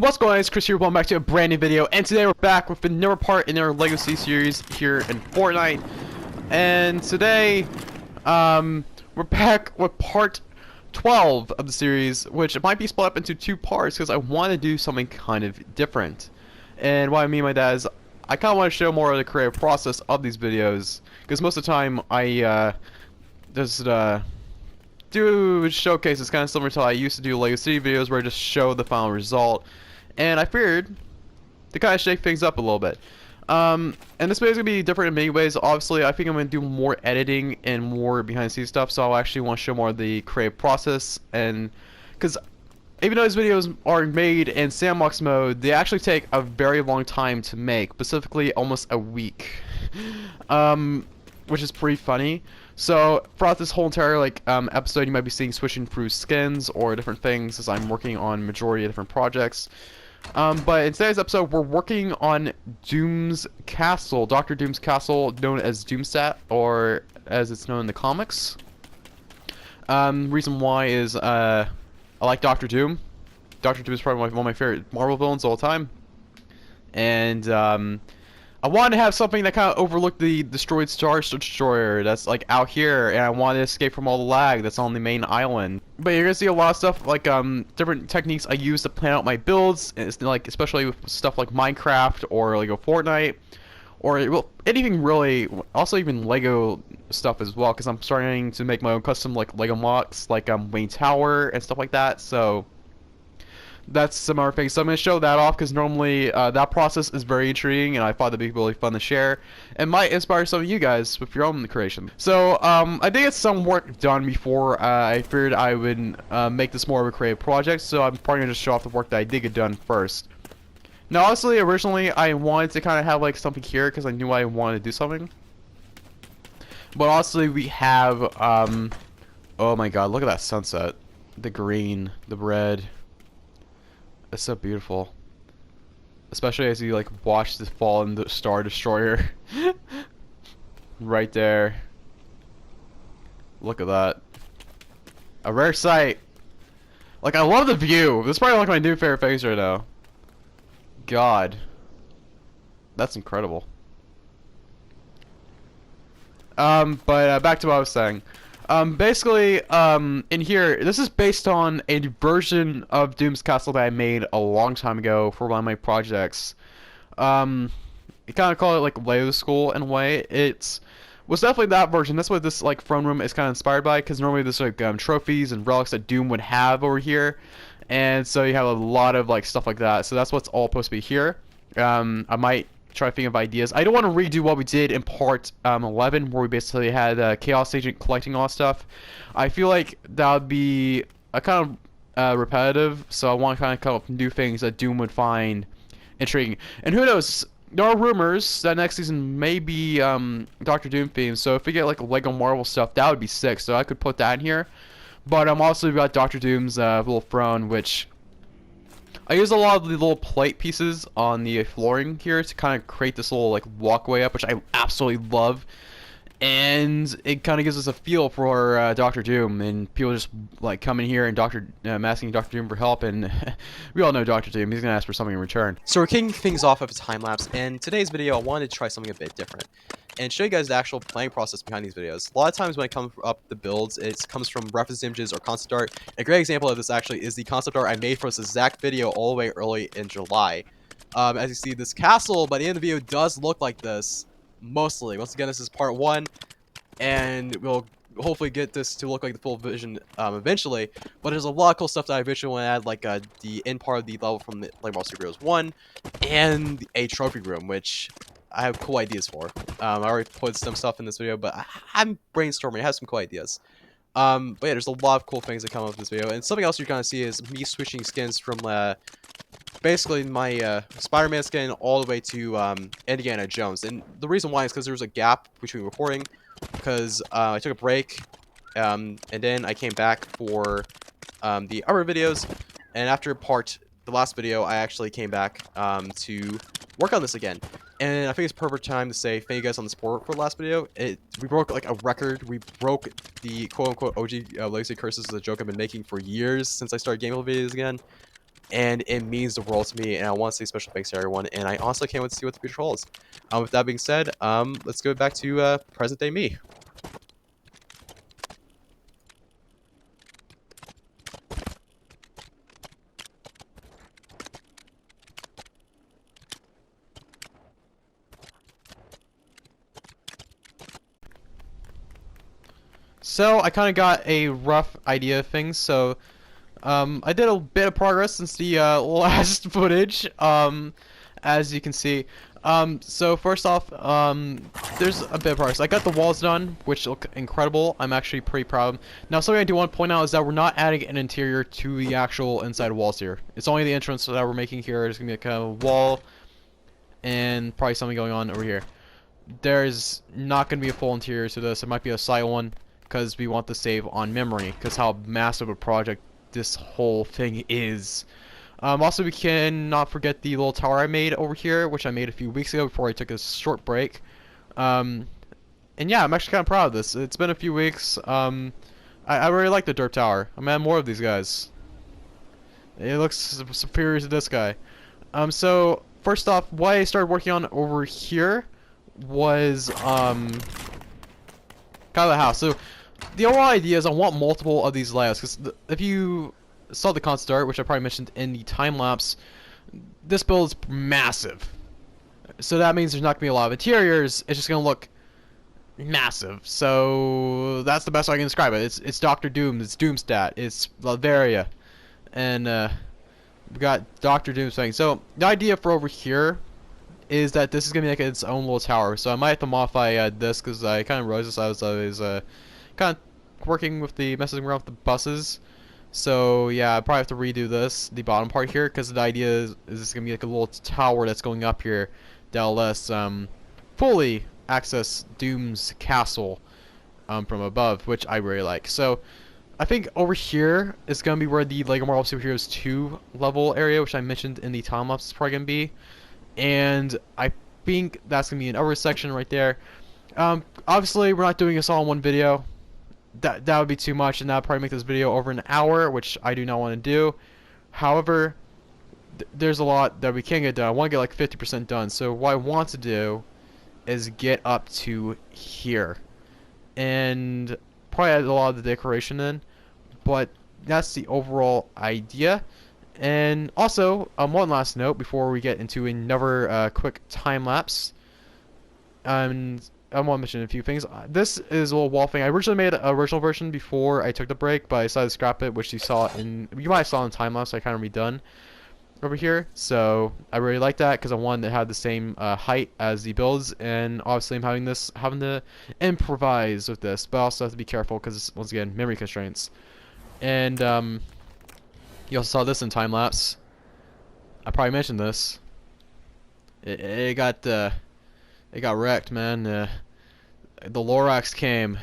What's going on? It's Chris here. Welcome back to a brand new video, and today we're back with another part in our Legacy series here in Fortnite. And today, we're back with part 12 of the series, which might be split up into two parts because I want to do something kind of different. And what I mean by that is, I kind of want to show more of the creative process of these videos, because most of the time I just do showcases kind of similar to how I used to do Legacy videos, where I just show the final result. And I figured to kind of shake things up a little bit. And this video is going to be different in many ways. Obviously, I think I'm going to do more editing and more behind-the-scenes stuff, so I actually want to show more of the creative process. And because even though these videos are made in sandbox mode, they actually take a very long time to make, specifically almost a week. Which is pretty funny. So throughout this whole entire episode, you might be seeing switching through skins or different things, as I'm working on majority of different projects. But in today's episode, we're working on Doom's Castle, Dr. Doom's Castle, known as Doomstat, or as it's known in the comics. Reason why is I like Dr. Doom. Dr. Doom is probably one of my favorite Marvel villains of all time. And I wanted to have something that kind of overlooked the destroyed Star Destroyer that's like out here, and I wanted to escape from all the lag that's on the main island. But you're gonna see a lot of stuff like different techniques I use to plan out my builds, and it's like especially with stuff like Minecraft or like a Fortnite, or well, anything really. Also even Lego stuff as well, because I'm starting to make my own custom like Lego blocks, like Wayne Tower and stuff like that. So that's some other things. So I'm going to show that off because normally that process is very intriguing, and I thought it'd be really fun to share and might inspire some of you guys with your own creation. So I did get some work done before I figured I would make this more of a creative project, so I'm probably going to just show off the work that I did get done first. Now honestly, originally I wanted to kind of have like something here because I knew I wanted to do something. But honestly, we have oh my god, look at that sunset. The green, the red. It's so beautiful, especially as you like watch the fallen Star Destroyer. Right there. Look at that. A rare sight. Like, I love the view. This is probably like my new favorite things right now. God, that's incredible. But back to what I was saying. Basically, in here, this is based on a version of Doom's Castle that I made a long time ago for one of my projects. You kind of call it like Lego School in a way. It was definitely that version. That's what this like throne room is kind of inspired by, because normally there's like trophies and relics that Doom would have over here, and so you have a lot of like stuff like that. So that's what's all supposed to be here. I might try to think of ideas. I don't want to redo what we did in part 11, where we basically had Chaos Agent collecting all stuff. I feel like that would be a kind of repetitive, so I want to kind of come up with new things that Doom would find intriguing. And who knows, there are rumors that next season may be Dr. Doom themed, so if we get like Lego Marvel stuff, that would be sick, so I could put that in here. But also we've got Dr. Doom's little throne, which I use a lot of the little plate pieces on the flooring here to kind of create this little like walkway up, which I absolutely love, and it kind of gives us a feel for Dr. Doom, and people just like come in here and asking Dr. Doom for help, and we all know Dr. Doom, he's gonna ask for something in return. So we're kicking things off with a time lapse, and today's video I wanted to try something a bit different and show you guys the actual planning process behind these videos. A lot of times when I come up the builds, it comes from reference images or concept art. A great example of this actually is the concept art I made for this exact video all the way early in July. As you see, this castle by the end of the video does look like this, mostly. Once again, this is part 1, and we'll hopefully get this to look like the full vision eventually. But there's a lot of cool stuff that I eventually want to add, like the end part of the level from the Lego Marvel Superheroes 1, and a trophy room, which I have cool ideas for. I already put some stuff in this video, but I'm brainstorming. I have some cool ideas. But yeah, there's a lot of cool things that come up with this video. And something else you're gonna see is me switching skins from basically my Spider-Man skin all the way to Indiana Jones. And the reason why is because there was a gap between recording, because I took a break, and then I came back for the other videos. And after the last video, I actually came back to work on this again. And I think it's perfect time to say thank you guys on the support for the last video. We broke like a record. We broke the quote-unquote OG Legacy Curses, is a joke I've been making for years since I started gaming videos again. and it means the world to me. And I want to say special thanks to everyone. And I also can't wait to see what the future holds. With that being said, let's go back to present day me. So I kind of got a rough idea of things. So I did a bit of progress since the last footage. As you can see. So first off, there's a bit of progress. I got the walls done, which look incredible. I'm actually pretty proud. Now, something I do want to point out is that we're not adding an interior to the actual inside walls here. It's only the entrance that we're making here. There's gonna be a kind of wall and probably something going on over here. There's not gonna be a full interior to this. It might be a side one because we want to save on memory because how massive a project this whole thing is. Also, we cannot forget the little tower I made over here, which I made a few weeks ago before I took a short break. And yeah, I'm actually kind of proud of this. It's been a few weeks. I really like the dirt tower. I'm gonna add more of these guys. It looks superior to this guy. So first off, what I started working on over here was kind of the house. So the overall idea is I want multiple of these layouts because if you saw the concept art, which I probably mentioned in the time lapse, this build is massive. So that means there's not gonna be a lot of interiors. It's just gonna look massive. So that's the best way I can describe it. It's Doctor Doom. It's Doomstat. It's Latveria, and we got Doctor Doom's thing. So the idea for over here is that this is gonna be like its own little tower. So I might have to modify this because I kind of realized this. I was kind of working with the messing around with the buses. So yeah, I probably have to redo the bottom part here, because the idea is it's gonna be like a little tower that's going up here that'll let us fully access Doom's castle from above, which I really like. So I think over here is gonna be where the Lego Marvel Superheroes 2 level area, which I mentioned in the time lapse, is probably gonna be, and I think that's gonna be an upper section right there. Obviously, we're not doing this all in one video. That would be too much, and that would probably make this video over an hour, which I do not want to do. However, there's a lot that we can get done. I want to get like 50% done. So what I want to do is get up to here, and probably add a lot of the decoration in. But that's the overall idea. And also, one last note before we get into another quick time lapse. I want to mention a few things. This is a little wall thing. I originally made an original version before I took the break, but I decided to scrap it, which you might have saw in time lapse. I kind of redone over here. So I really like that because I wanted to have the same height as the builds, and obviously I'm having to improvise with this, but I also have to be careful because once again, memory constraints. And you also saw this in time lapse. I probably mentioned this. It got wrecked, man. The Lorax came.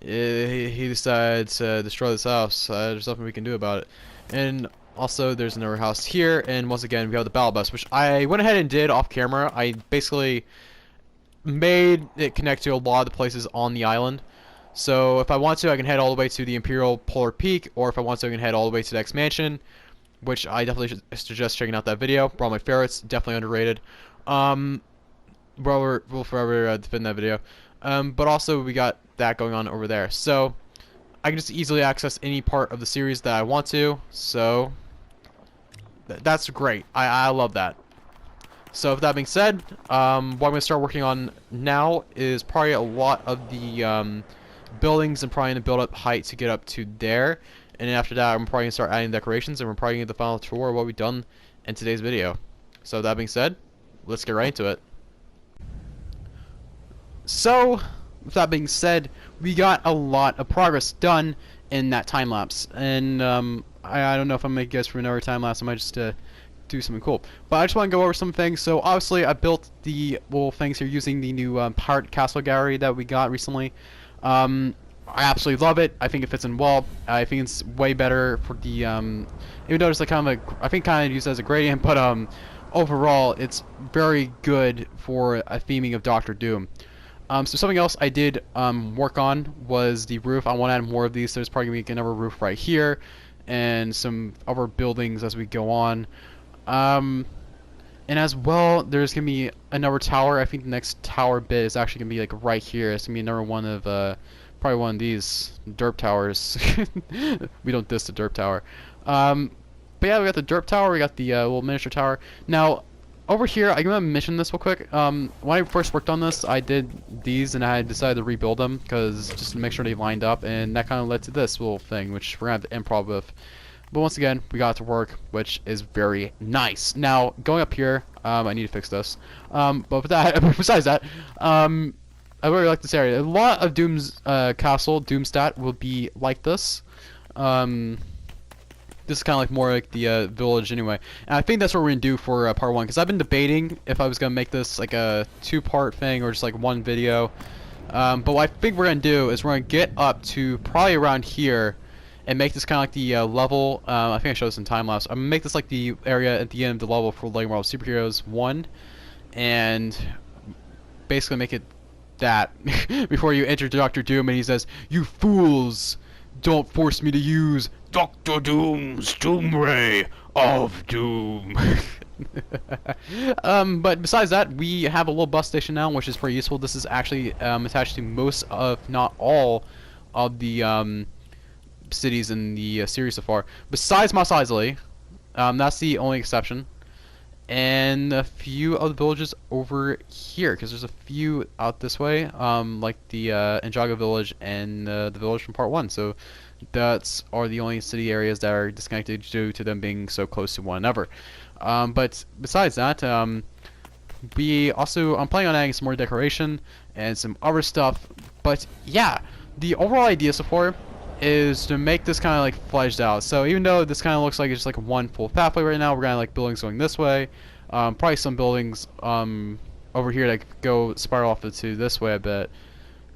He decided to destroy this house. There's nothing we can do about it. And also, there's another house here. And once again, we have the battle bus, which I went ahead and did off camera. I basically made it connect to a lot of the places on the island. So if I want to, I can head all the way to the Imperial Polar Peak, or if I want to, I can head all the way to the X Mansion, which I definitely should suggest checking out that video. For all my favorites, definitely underrated. We'll forever defend that video. But also we got that going on over there. So I can just easily access any part of the series that I want to. So that's great. I love that. So with that being said, what I'm going to start working on now is probably a lot of the buildings and probably going to build up height to get up to there. And after that, I'm probably going to start adding decorations, and we're probably going to get the final tour of what we've done in today's video. So with that being said, let's get right into it. So, with that being said, we got a lot of progress done in that time lapse, and I don't know if I'm gonna make you guys for another time lapse. I might just do something cool. But I just want to go over some things. So obviously, I built the little things here using the new Pirate Castle Gallery that we got recently. I absolutely love it. I think it fits in well. I think it's way better for the even though it's like kind of I think kind of used as a gradient, but overall, it's very good for a theming of Doctor Doom. So something else I did work on was the roof. I want to add more of these. There's probably going to be another roof right here. and some other buildings as we go on. Um, and as well, there's gonna be another tower. I think the next tower bit is actually gonna be like right here. It's gonna be another one of probably one of these derp towers. We don't diss the derp tower. But yeah, we got the derp tower. We got the little miniature tower. Now, over here, I'm gonna mention this real quick. When I first worked on this, I did these and I decided to rebuild them because just to make sure they lined up, and that kind of led to this little thing, which we're gonna have to improv with. But once again, we got it to work, which is very nice. Now, going up here, I need to fix this. But with that, besides that, I really like this area. A lot of Doom's castle, Doomstat, will be like this. This is kind of like more like the village anyway. And I think that's what we're going to do for part 1. Because I've been debating if I was going to make this like a 2-part thing or just like one video. But what I think we're going to do is we're going to get up to probably around here. And make this kind of like the level. I think I showed this in time-lapse. I'm going to make this like the area at the end of the level for LEGO Marvel Superheroes 1. And basically make it that. Before you enter Dr. Doom and he says, "You fools! Don't force me to use Dr. Doom's Doom Ray of Doom." But besides that, we have a little bus station now, which is pretty useful. This is actually attached to most of, not all, of the cities in the series so far. Besides Mos Eisley, that's the only exception. And a few of the villages over here, because there's a few out this way, like the Ninjago village and the village from part 1. So that's are the only city areas that are disconnected due to them being so close to one another. But besides that, I'm planning on adding some more decoration and some other stuff. But yeah, the overall idea so far is to make this kind of like fleshed out. So even though this kind of looks like it's just like one full pathway right now, we're gonna like buildings going this way, probably some buildings over here that go spiral off to this way a bit,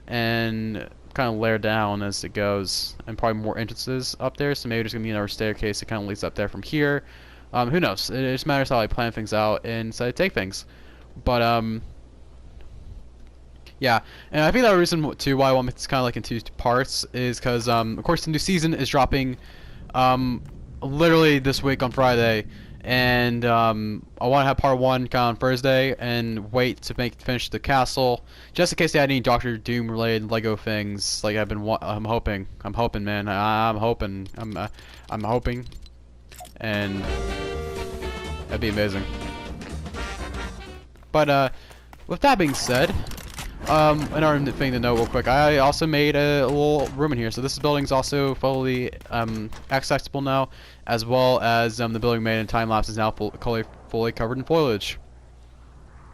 and kind of layer down as it goes, and probably more entrances up there. So maybe there's gonna be another staircase that kind of leads up there from here. Who knows? It just matters how I plan things out and decide to take things. But yeah, and I think that reason too why I want this kind of like in 2 parts is because of course the new season is dropping literally this week on Friday, and I want to have part 1 kind of on Thursday and wait to finish the castle just in case they had any Doctor Doom related Lego things. Like I'm hoping, man, I'm hoping, and that'd be amazing. But with that being said. Another thing to note real quick, I also made a little room in here. So this building's also fully accessible now, as well as the building made in time-lapse is now fully covered in foliage.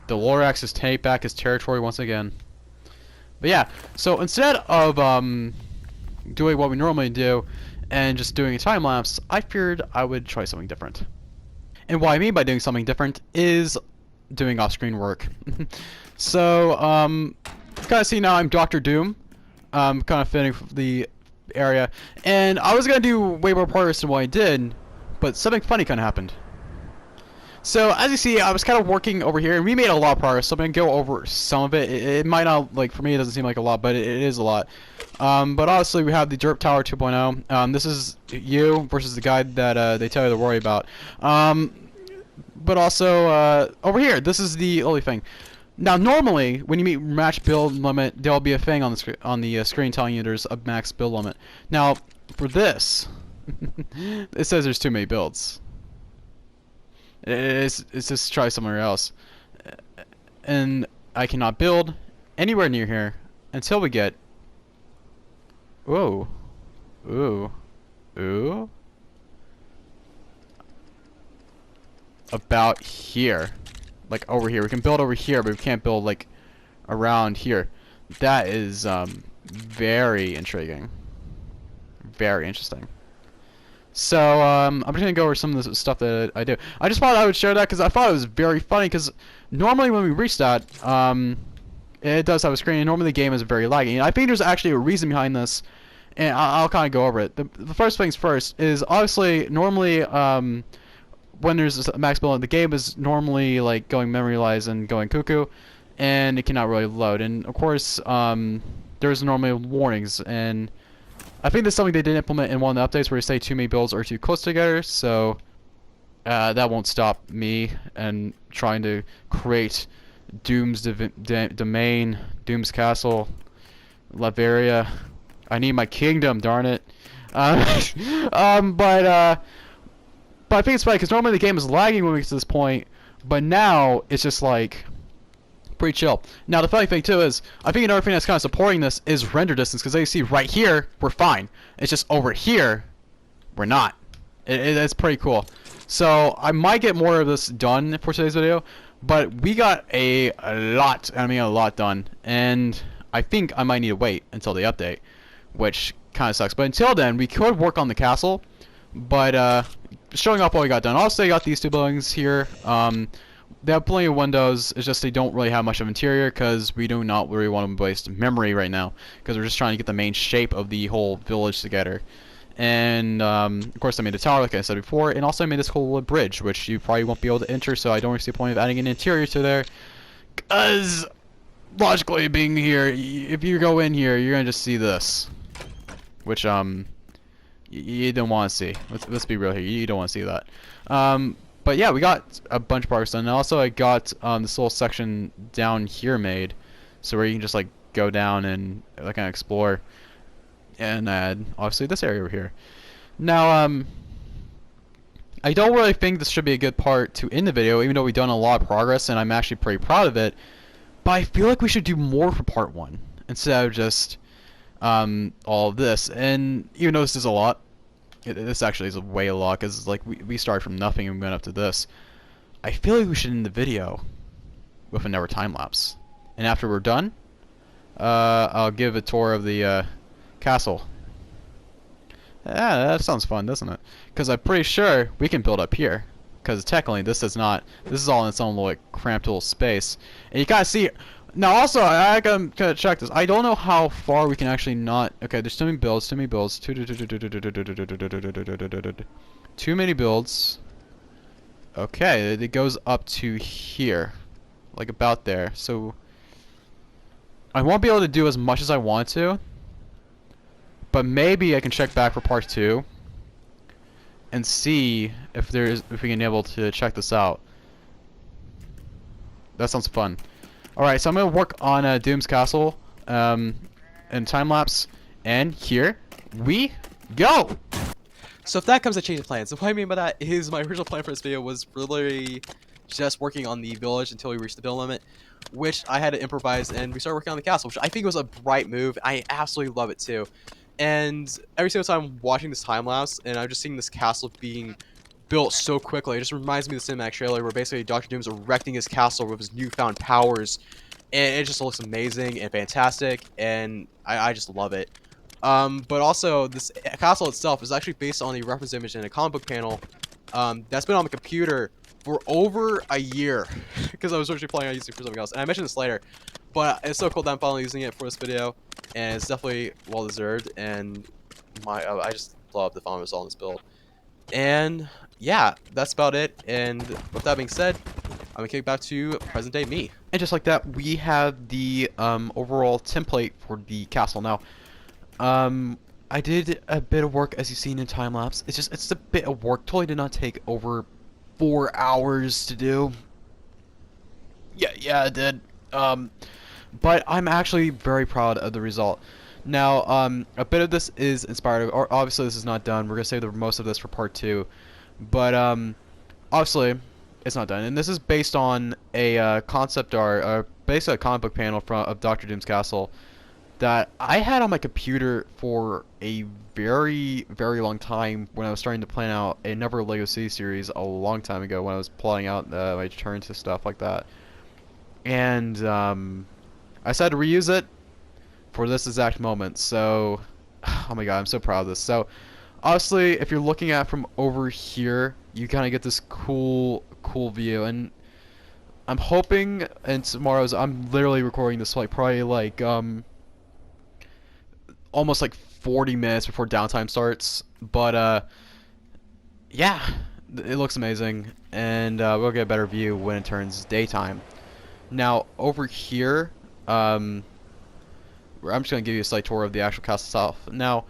The Lorax has taken back his territory once again. But yeah, so instead of doing what we normally do and just doing a time-lapse, I figured I would try something different. And what I mean by doing something different is doing off-screen work. So, you kind of see now I'm Dr. Doom, kind of fitting the area, and I was gonna do way more progress than what I did, but something funny kind of happened. So, as you see, I was kind of working over here, and we made a lot of progress, so I'm gonna go over some of it. It might not, like, for me it doesn't seem like a lot, but it is a lot. But obviously we have the Derp Tower 2.0. This is you versus the guy that they tell you to worry about. But also, over here, this is the only thing. Now, normally, when you meet match build limit, there'll be a thing on the screen telling you there's a max build limit. Now, for this, it says there's too many builds. It's just try somewhere else. And I cannot build anywhere near here until we get... Ooh. Ooh. Ooh. About here. Like over here. We can build over here, but we can't build like around here. That is very intriguing. Very interesting. So I'm just gonna go over some of the stuff that I do. I just thought I would share that because I thought it was very funny. Because normally when we reach that, it does have a screen, and normally the game is very laggy. And I think there's actually a reason behind this, and I'll kind of go over it. The first things first is obviously normally when there's a max build, the game is normally like going memory-wise and going cuckoo, and it cannot really load. And of course, there's normally warnings, and I think that's something they did implement in one of the updates where you say too many builds are too close together, so that won't stop me and trying to create Doom's domain, Doom's castle, Latveria. I need my kingdom, darn it. Uh, but I think it's funny because normally the game is lagging when we get to this point, but now it's just like pretty chill. Now the funny thing too is I think another thing that's kind of supporting this is render distance, because as you see right here we're fine. It's just over here we're not. It's pretty cool. So I might get more of this done for today's video, but we got a lot, I mean a lot done, and I think I might need to wait until the update, which kind of sucks. But until then, we could work on the castle, but showing off what we got done. Also, I got these two buildings here. They have plenty of windows. It's just they don't really have much of interior because we do not really want to waste memory right now, because we're just trying to get the main shape of the whole village together. And of course I made a tower like I said before, and also I made this cool little bridge which you probably won't be able to enter, so I don't really see the point of adding an interior to there, because logically being here, if you go in here you're gonna just see this, which you don't want to see. Let's be real here, you don't want to see that. But yeah, we got a bunch of progress done, and also I got this little section down here made, so where you can just like go down and like kind of explore. And add obviously this area over here. Now I don't really think this should be a good part to end the video, even though we've done a lot of progress and I'm actually pretty proud of it, but I feel like we should do more for part 1 instead of just all of this. And even though this is a lot, this actually is way a lot, because like we started from nothing and we went up to this. I feel like we should end the video with another time lapse, and after we're done I'll give a tour of the castle. Yeah, that sounds fun, doesn't it? Because I'm pretty sure we can build up here. Because technically, this is not. This is all in its own little like, cramped little space. And you gotta see. Now, also, I gotta check this. I don't know how far we can actually not. Okay, there's too many builds. Too many builds. Too many builds. Okay, it goes up to here, like about there. So I won't be able to do as much as I want to. But maybe I can check back for part 2 and see if we can be able to check this out. That sounds fun. Alright, so I'm gonna work on Doom's Castle and time lapse, and here we go. So if that comes to change of plans, what I mean by that is my original plan for this video was really just working on the village until we reached the build limit, which I had to improvise, and we started working on the castle, which I think was a bright move. I absolutely love it too. And every single time I'm watching this time lapse and I'm just seeing this castle being built so quickly, it just reminds me of the cinematic trailer where basically Dr. Doom's erecting his castle with his newfound powers, and it just looks amazing and fantastic, and I just love it. But also this castle itself is actually based on a reference image in a comic book panel that's been on my computer for over a year because I was originally planning on using it for something else, and I mentioned this later, but it's so cool that I'm finally using it for this video, and it's definitely well deserved. And I just love the fun result on this build. And yeah, that's about it. And with that being said, I'm gonna kick back to present day me. And just like that, we have the overall template for the castle. Now, I did a bit of work as you've seen in time lapse. It's a bit of work. Totally did not take over 4 hours to do. Yeah, it did. But I'm actually very proud of the result. Now, a bit of this is inspired, or obviously this is not done. We're gonna save most of this for part 2, but obviously it's not done. And this is based on a concept art, basically a comic book panel of Dr. Doom's Castle that I had on my computer for a very, very long time when I was starting to plan out another LEGO City series a long time ago, when I was plotting out my turn to stuff like that. And I decided to reuse it for this exact moment. So, oh my god, I'm so proud of this. So, obviously, if you're looking at it from over here, you kind of get this cool view. And I'm hoping, and I'm literally recording this like probably like almost like 40 minutes before downtime starts. But yeah, it looks amazing, and we'll get a better view when it turns daytime. Now over here, I'm just gonna give you a slight tour of the actual castle itself. Now,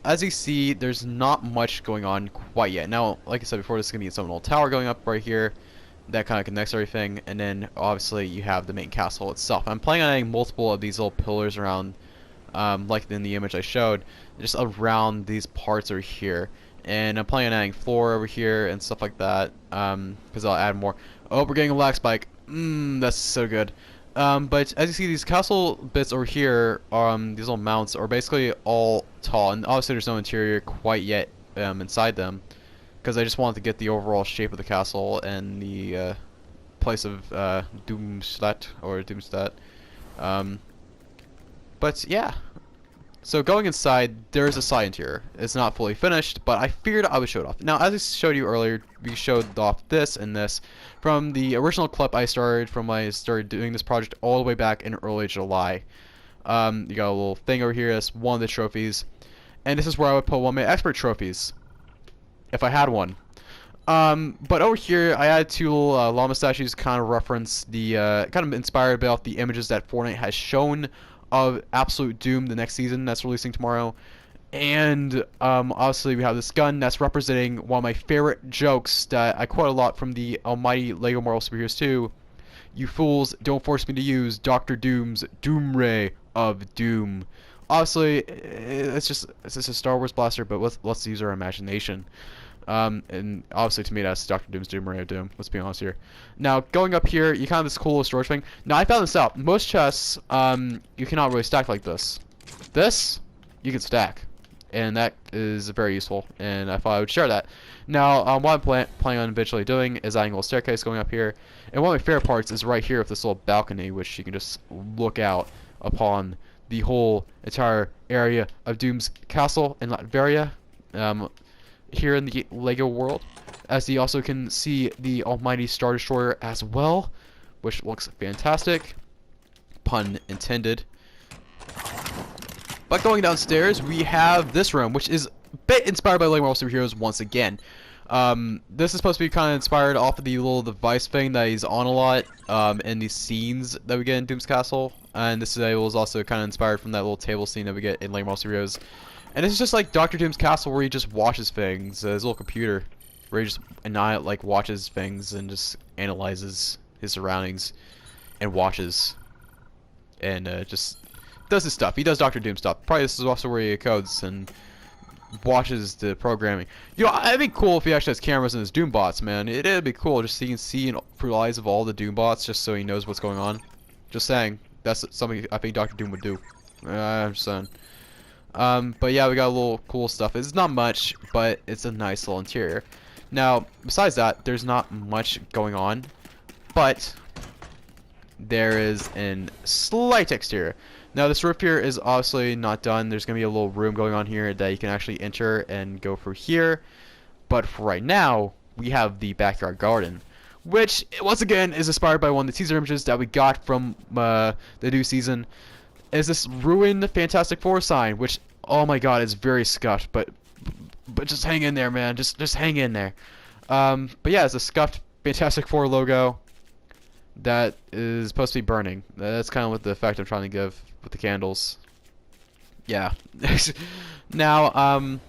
as you see, there's not much going on quite yet. Now, like I said before, this is going to be some old tower going up right here that kind of connects everything, and then obviously you have the main castle itself. I'm planning on adding multiple of these little pillars around, like in the image I showed, just around these parts over here. And I'm planning on adding floor over here and stuff like that, because I'll add more. Oh, we're getting a lag spike. That's so good. But as you see, these castle bits over here, these little mounts are basically all tall, and obviously there's no interior quite yet inside them, because I just wanted to get the overall shape of the castle and the place of Doomstadt or Doomstadt. But yeah. So going inside, there is a side interior. It's not fully finished, but I figured I would show it off. Now, as I showed you earlier, we showed off this and this from the original clip I started from when I started doing this project all the way back in early July. You got a little thing over here that's one of the trophies, and this is where I would put one of my expert trophies, if I had one. But over here, I added two little llama statues, kind of reference the, kind of inspired about the images that Fortnite has shown of Absolute Doom, the next season that's releasing tomorrow. And obviously we have this gun that's representing one of my favorite jokes that I quote a lot from the almighty LEGO Marvel Superheroes 2. You fools, don't force me to use Dr. Doom's Doom Ray of Doom. Obviously, it's just a Star Wars blaster, but let's use our imagination. And obviously to me that's Dr. Doom's Doom Ray of Doom, let's be honest here. Now, going up here, you kind of this cool little storage thing. Now, I found this out. Most chests, you cannot really stack like this. This, you can stack. And that is very useful, and I thought I would share that. Now, what I'm planning on eventually doing is adding a little staircase going up here. And one of my favorite parts is right here with this little balcony, which you can just look out upon the whole entire area of Doom's castle in Latveria. Here in the LEGO world, as you also can see the almighty Star Destroyer as well, which looks fantastic, pun intended. But going downstairs, we have this room, which is a bit inspired by LEGO Marvel Superheroes once again. This is supposed to be kind of inspired off of the little device thing that he's on a lot in these scenes that we get in Doom's Castle, and this was also kind of inspired from that little table scene that we get in LEGO Marvel Superheroes. And it's just like Dr. Doom's castle where he just watches things, his little computer, where he just watches things and just analyzes his surroundings and watches and just does his stuff. He does Dr. Doom stuff. Probably this is also where he codes and watches the programming. You know, it'd be cool if he actually has cameras in his Doom bots, man. It'd be cool just so he can see through the eyes of all the Doom bots just so he knows what's going on. Just saying. That's something I think Dr. Doom would do. I'm just saying. But yeah, we got a little cool stuff. It's not much, but it's a nice little interior. Now, besides that, there's not much going on, but there is a slight exterior. Now, this roof here is obviously not done. There's going to be a little room going on here that you can actually enter and go through here. But for right now, we have the backyard garden, which, once again, is inspired by one of the teaser images that we got from the new season. Is this ruined Fantastic Four sign, which, oh my god, is very scuffed, but just hang in there, man. Just hang in there. But yeah, it's a scuffed Fantastic Four logo that is supposed to be burning. That's kind of what the effect I'm trying to give with the candles. Yeah. Now,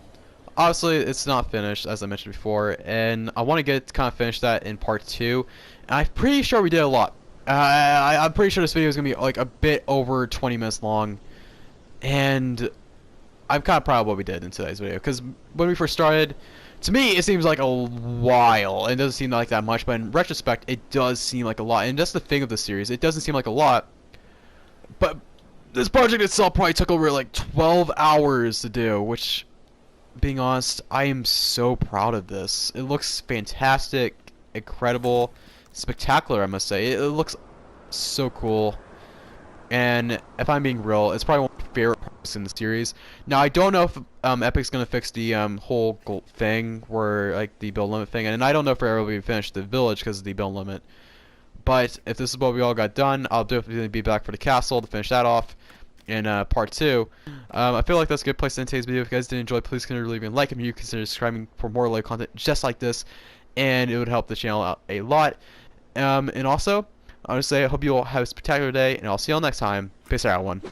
obviously, it's not finished, as I mentioned before, and I want to get kind of finish that in part 2. And I'm pretty sure we did a lot. I'm pretty sure this video is going to be like a bit over 20 minutes long, and I'm kind of proud of what we did in today's video, because when we first started, to me it seems like a while, and it doesn't seem like that much, but in retrospect it does seem like a lot, and that's the thing of the series, it doesn't seem like a lot, but this project itself probably took over like 12 hours to do, which, being honest, I am so proud of this. It looks fantastic, incredible, spectacular, I must say. It looks so cool, and if I'm being real, it's probably one of my favorite parts in the series. Now, I don't know if Epic's gonna fix the whole thing where like the build limit thing, and I don't know if we're able to finish the village because of the build limit. But if this is what we all got done, I'll definitely be back for the castle to finish that off in part 2. I feel like that's a good place to end today's video. If you guys did enjoy, please consider leaving a like and you consider subscribing for more LEGO content just like this, and it would help the channel out a lot. And also, I want to say I hope you all have a spectacular day, and I'll see you all next time. Peace out, everyone.